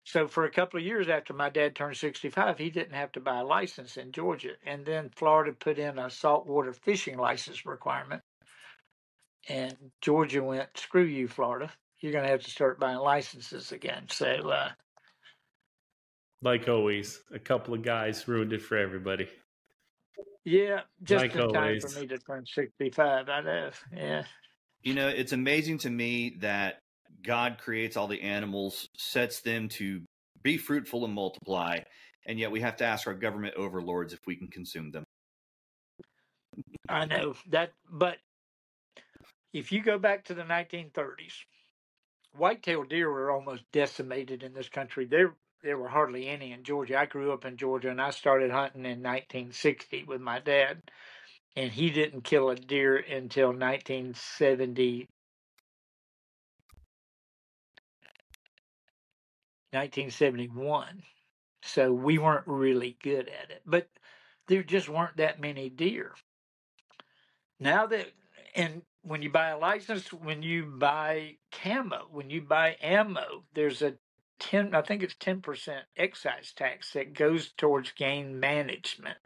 So for a couple of years after my dad turned 65, he didn't have to buy a license in Georgia. And then Florida put in a saltwater fishing license requirement. And Georgia went, screw you, Florida. You're going to have to start buying licenses again. So, like always, a couple of guys ruined it for everybody. yeah, just like in time always. for me to turn 65, I know. Yeah. You know, it's amazing to me that God creates all the animals, sets them to be fruitful and multiply, and yet we have to ask our government overlords if we can consume them. I know that, but if you go back to the 1930s, white-tailed deer were almost decimated in this country. There were hardly any in Georgia. I grew up in Georgia, and I started hunting in 1960 with my dad, and he didn't kill a deer until 1971. So we weren't really good at it, but there just weren't that many deer. Now that, and when you buy a license, when you buy camo, when you buy ammo, there's a 10, I think it's 10% excise tax that goes towards game management.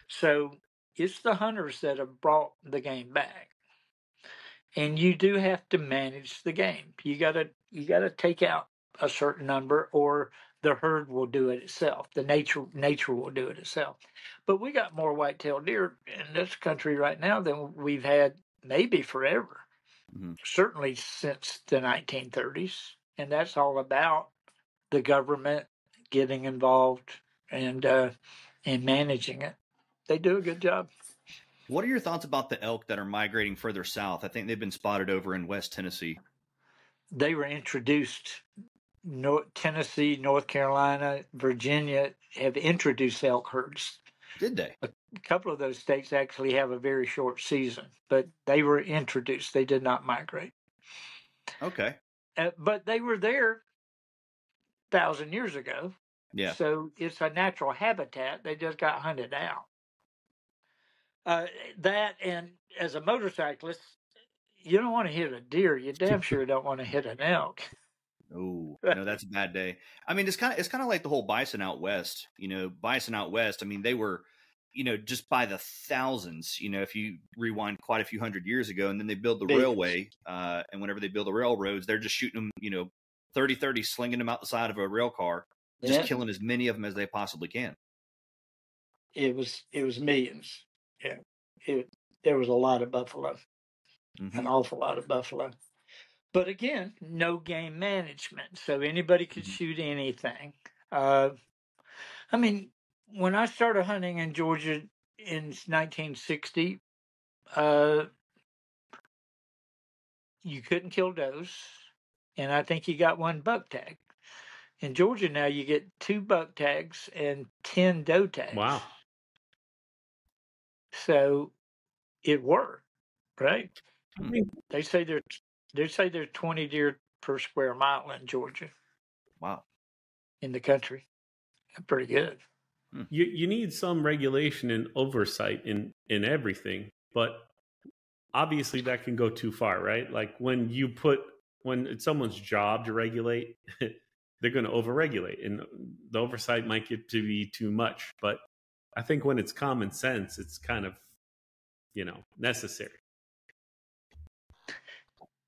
So it's the hunters that have brought the game back. And you do have to manage the game. You gotta take out a certain number, or the herd will do it itself. The nature will do it itself. But we got more white-tailed deer in this country right now than we've had maybe forever. Certainly since the 1930s, and that's all about the government getting involved and managing it. They do a good job. What are your thoughts about the elk that are migrating further south? I think they've been spotted over in West Tennessee. They were introduced. Tennessee, North Carolina, Virginia have introduced elk herds. Did they? A couple of those states actually have a very short season, but they were introduced. They did not migrate. Okay. But they were there 1,000 years ago. Yeah. So it's a natural habitat. They just got hunted out. That, and as a motorcyclist, you don't want to hit a deer. You damn sure don't want to hit an elk. Oh, no, that's a bad day. I mean, it's kind of like the whole bison out west. Bison out west. I mean, they were, just by the thousands. If you rewind quite a few hundred years ago, and then they build the railway. And whenever they build the railroads, they're just shooting them, 30-30, slinging them out the side of a rail car, just killing as many of them as they possibly can. It was millions. Yeah, there was a lot of buffalo, an awful lot of buffalo. But again, no game management, so anybody could shoot anything. I mean, when I started hunting in Georgia in 1960, you couldn't kill does, and I think you got one buck tag. In Georgia now, you get 2 buck tags and 10 doe tags. Wow. So it worked, right? I mean, They say there's 20 deer per square mile in Georgia. Wow. In the country. Pretty good. you need some regulation and oversight in everything, but obviously that can go too far, right? Like when it's someone's job to regulate, they're going to overregulate, and the oversight might get to be too much. But I think when it's common sense, it's kind of, necessary.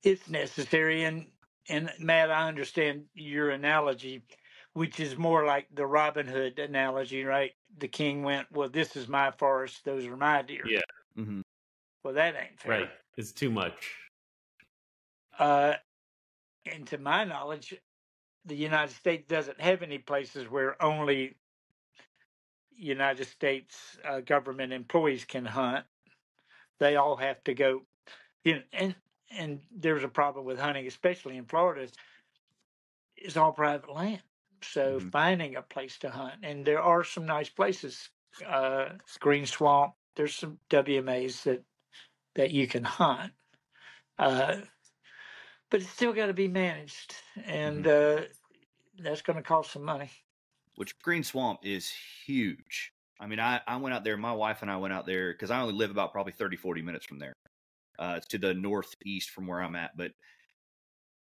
It's necessary, and Matt, I understand your analogy, which is more like the Robin Hood analogy, right? The king went, well, this is my forest, those are my deer. Yeah. Mm-hmm. Well, that ain't fair. Right. It's too much. And to my knowledge, the United States doesn't have any places where only United States government employees can hunt. They all have to go, and there's a problem with hunting, especially in Florida. It's all private land. So finding a place to hunt, and there are some nice places, Green Swamp, there's some WMAs that you can hunt. But it's still got to be managed, and that's going to cost some money. Which Green Swamp is huge. I mean, I went out there, my wife and I went out there, because I only live about probably 30-40 minutes from there. It's to the northeast from where I'm at, but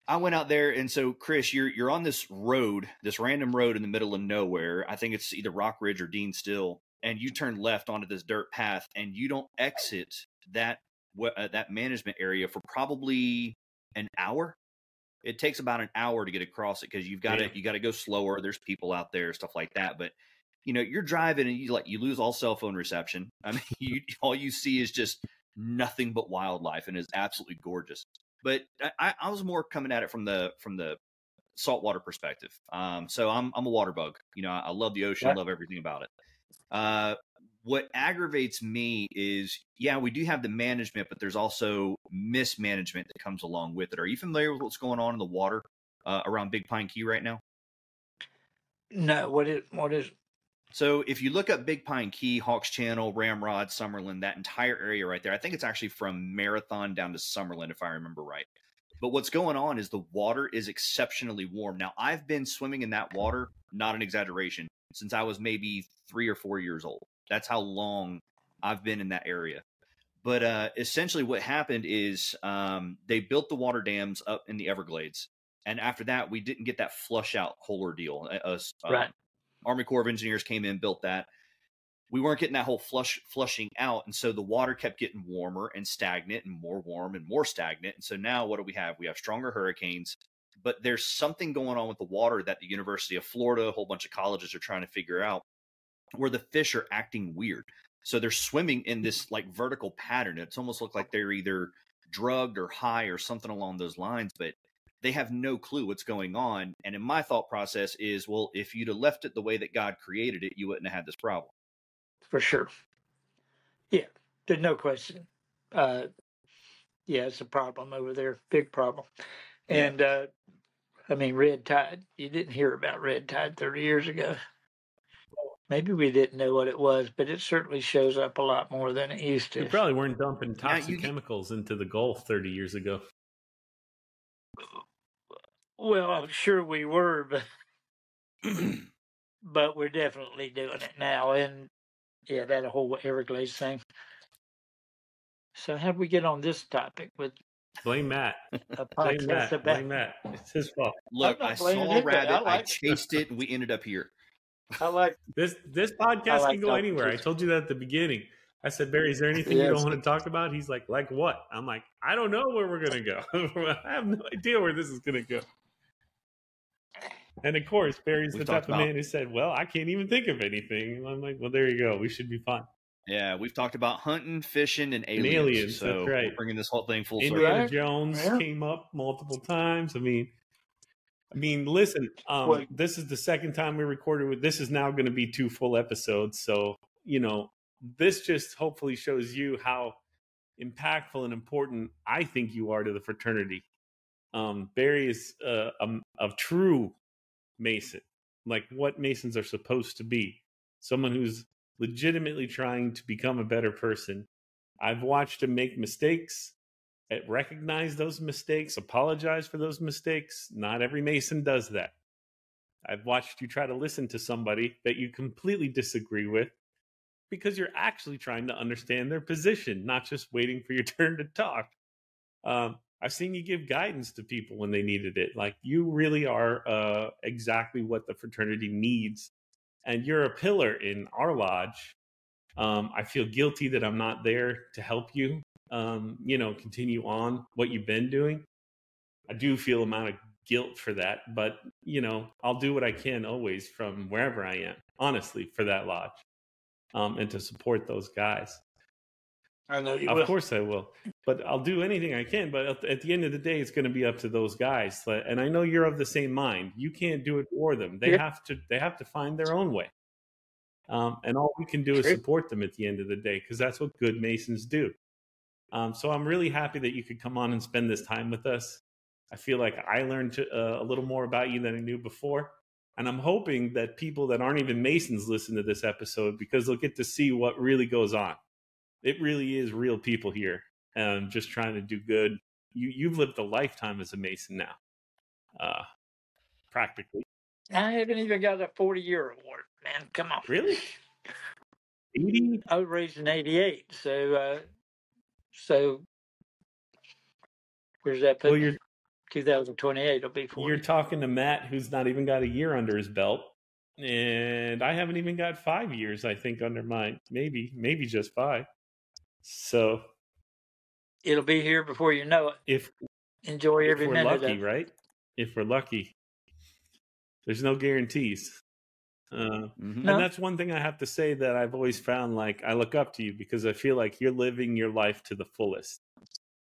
I went out there, and so Chris, you're on this road, this random road in the middle of nowhere. I think it's either Rock Ridge or Dean Still, and you turn left onto this dirt path, and you don't exit that management area for probably an hour. It takes about an hour to get across it because you got to go slower. There's people out there, stuff like that. But you're driving and you lose all cell phone reception. I mean, all you see is just nothing but wildlife, and it's absolutely gorgeous. But I was more coming at it from the saltwater perspective. So I'm a water bug. I love the ocean. I love everything about it. What aggravates me is, we do have the management, but there's also mismanagement that comes along with it. Are you familiar with what's going on in the water around Big Pine Key right now? No, what is? So if you look up Big Pine Key, Hawks Channel, Ramrod, Summerlin, that entire area right there, I think it's actually from Marathon down to Summerlin, if I remember right. But what's going on is the water is exceptionally warm. Now, I've been swimming in that water, not an exaggeration, since I was maybe 3 or 4 years old. That's how long I've been in that area. But essentially what happened is they built the water dams up in the Everglades. And after that, we didn't get that flush out whole ordeal. Right. Army Corps of Engineers came in, built that. We weren't getting that whole flushing out. And so the water kept getting warmer and stagnant and more warm and more stagnant. And so now what do we have? We have stronger hurricanes. But there's something going on with the water that the University of Florida, a whole bunch of colleges are trying to figure out, where the fish are acting weird. So they're swimming in this like vertical pattern. It's almost looked like they're either drugged or high or something along those lines, but they have no clue what's going on. And in my thought process is, well, if you'd have left it the way that God created it, you wouldn't have had this problem. For sure. Yeah, there's no question. It's a problem over there. Big problem. And, red tide. You didn't hear about red tide 30 years ago. Maybe we didn't know what it was, but it certainly shows up a lot more than it used to. We probably weren't dumping toxic chemicals into the Gulf 30 years ago. Well, I'm sure we were, but we're definitely doing it now. And that whole Everglades thing. So how did we get on this topic with Blame Matt. A Blame podcast Matt. about. Blame Matt. It's his fault. Look, I'm not I blaming saw a anybody. rabbit, I like chased it, and we ended up here. I like This I podcast like can go talking anywhere. to I you. told you that at the beginning. I said, Barry, is there anything you don't want to talk about? He's like what? I'm like, I don't know where we're gonna go. I have no idea where this is gonna go. And of course, Barry's We've the type talked of about- man who said, well, I can't even think of anything. And I'm like, well, there you go. We should be fine. Yeah, we've talked about hunting, fishing, and aliens. aliens, So that's right. we're bringing this whole thing full circle. Indiana Right. Jones Yeah. came up multiple times. I mean, listen, Well- this is the second time we recorded with, this is now going to be 2 full episodes. So, this just hopefully shows you how impactful and important I think you are to the fraternity. Barry is a true Mason, like what Masons are supposed to be. Someone who's legitimately trying to become a better person. I've watched him make mistakes, recognize those mistakes, apologize for those mistakes. Not every Mason does that. I've watched you try to listen to somebody that you completely disagree with because you're actually trying to understand their position, not just waiting for your turn to talk. I've seen you give guidance to people when they needed it. Like, you really are exactly what the fraternity needs. And you're a pillar in our lodge. I feel guilty that I'm not there to help you, continue on what you've been doing. I do feel amount of guilt for that, but, I'll do what I can always from wherever I am, honestly, for that lodge, and to support those guys. I know you Of will. course I will, but I'll do anything I can. But at the end of the day, it's going to be up to those guys. And I know you're of the same mind. You can't do it for them. They have to find their own way. And all we can do is support them at the end of the day, because that's what good Masons do. So I'm really happy that you could come on and spend this time with us. I feel like I learned a little more about you than I knew before. And I'm hoping that people that aren't even Masons listen to this episode, because they'll get to see what really goes on. It really is real people here, just trying to do good. You've lived a lifetime as a Mason now, practically. I haven't even got a 40-year award, man. Come on. Really? 80? I was raised in '88, so where's that put? Well, me? 2028 will be 40. You're talking to Matt, who's not even got a year under his belt, and I haven't even got 5 years, I think, under mine. Maybe just 5. So It'll be here before you know it. Enjoy every we're minute lucky, of it. right? If we're lucky, there's no guarantees. And that's one thing I have to say that I've always found, like, I look up to you because I feel like you're living your life to the fullest.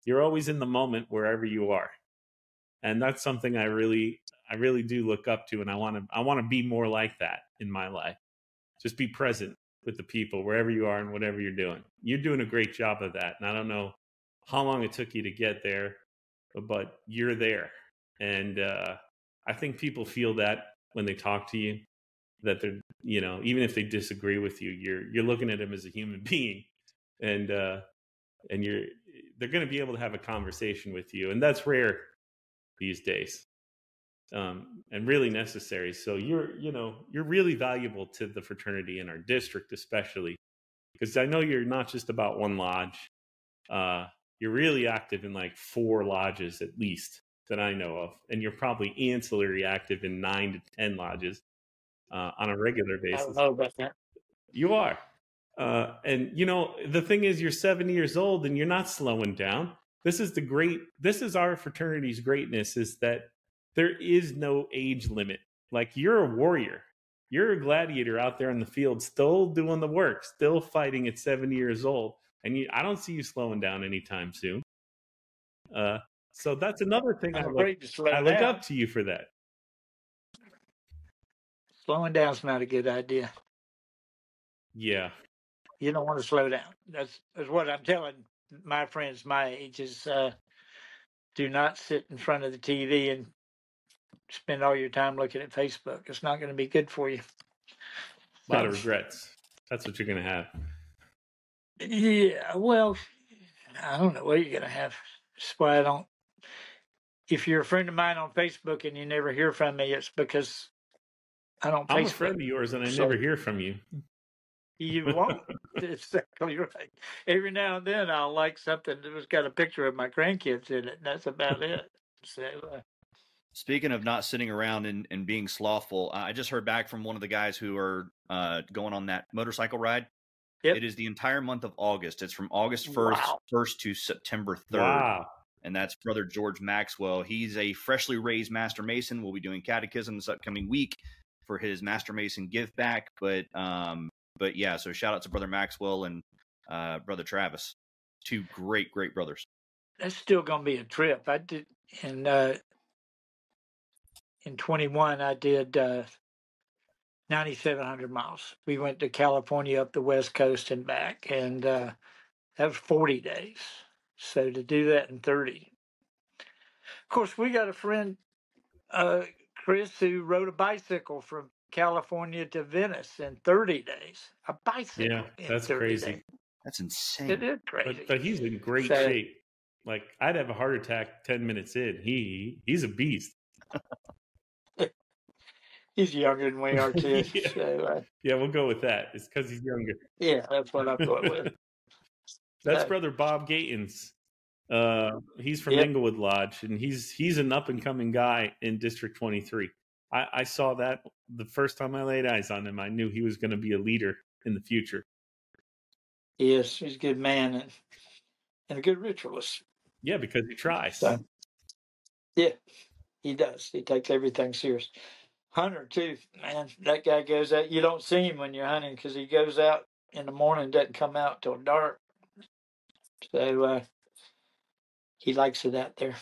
You're always in the moment wherever you are. And that's something I really do look up to. And I want to be more like that in my life. Just be present with the people wherever you are and whatever you're doing. You're doing a great job of that. And I don't know how long it took you to get there, but you're there. And I think people feel that when they talk to you, that they're, even if they disagree with you, you're looking at them as a human being, and they're going to be able to have a conversation with you, and that's rare these days, and really necessary. So you're really valuable to the fraternity in our district, especially because I know you're not just about one lodge. You're really active in like 4 lodges at least that I know of, and you're probably ancillary active in 9 to 10 lodges on a regular basis. I don't know about that. You are. And the thing is, you're 70 years old and you're not slowing down. This is our fraternity's greatness, is that there is no age limit. Like, you're a warrior. You're a gladiator out there in the field, still doing the work, still fighting at 70 years old. And I don't see you slowing down anytime soon. So that's another thing I look up to you for that. Slowing down's not a good idea. Yeah. You don't want to slow down. That's what I'm telling my friends my age is, do not sit in front of the TV and spend all your time looking at Facebook. It's not going to be good for you. A lot of regrets. That's what you're going to have. Yeah, well, I don't know what you're going to have. That's why I don't. If you're a friend of mine on Facebook and you never hear from me, it's because I don't. I'm a friend of yours and I never hear from you. You won't. Exactly right. Every now and then I'll like something that's got a picture of my grandkids in it, and that's about it. So, Speaking of not sitting around and being slothful, I just heard back from one of the guys who are going on that motorcycle ride. yep. It is the entire month of August. It's from August 1st to September 3rd. Wow. And that's Brother George Maxwell. He's a freshly raised Master Mason. We'll be doing catechism this upcoming week for his Master Mason give back. But yeah, so shout out to Brother Maxwell and Brother Travis. Two great brothers. That's still going to be a trip. I did in 21. I did 9,700 miles. We went to California up the West Coast and back, and that was 40 days. So to do that in 30. Of course, we got a friend, Chris, who rode a bicycle from California to Venice in 30 days. A bicycle. Yeah, that's crazy. Days. That's insane. It is crazy. But he's in great shape. Like, I'd have a heart attack 10 minutes in. He's a beast. He's younger than we are, too. Yeah. So, yeah, we'll go with that. It's because he's younger. Yeah, that's what I'm going with. That's Brother Bob Gatens. He's from Englewood Lodge, and he's an up-and-coming guy in District 23. I saw that the first time I laid eyes on him. I knew he was going to be a leader in the future. Yes, he's a good man and a good ritualist. Yeah, because he tries. So, yeah, he does. He takes everything serious. Hunter, too, man. That guy goes out. You don't see him when you're hunting because he goes out in the morning, doesn't come out till dark. So he likes it out there.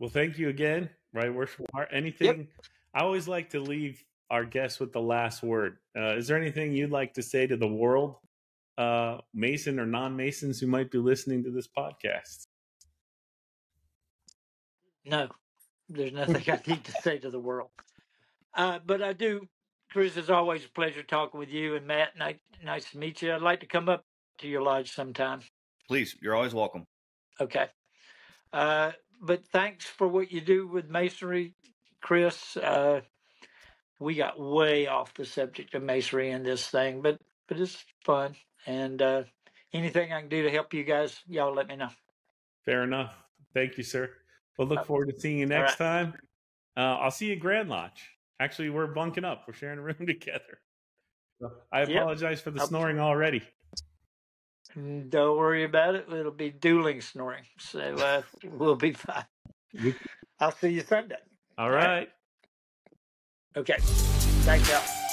Well, thank you again, Right Worshipful Heart. Anything? Yep. I always like to leave our guests with the last word. Is there anything you'd like to say to the world, Mason or non-Masons who might be listening to this podcast? No, there's nothing I need to say to the world. But I do, Chris, it's always a pleasure talking with you and Matt. Nice to meet you. I'd like to come up to your lodge sometime. Please, you're always welcome. Okay. But thanks for what you do with Masonry, Chris. We got way off the subject of Masonry in this thing, but it's fun. And anything I can do to help you guys, y'all let me know. Fair enough. Thank you, sir. We'll look forward to seeing you next time. I'll see you at Grand Lodge. Actually, we're bunking up. We're sharing a room together. So I apologize for the snoring already. Don't worry about it. It'll be dueling snoring. So we'll be fine. I'll see you Sunday. All right. Okay. Thanks, y'all.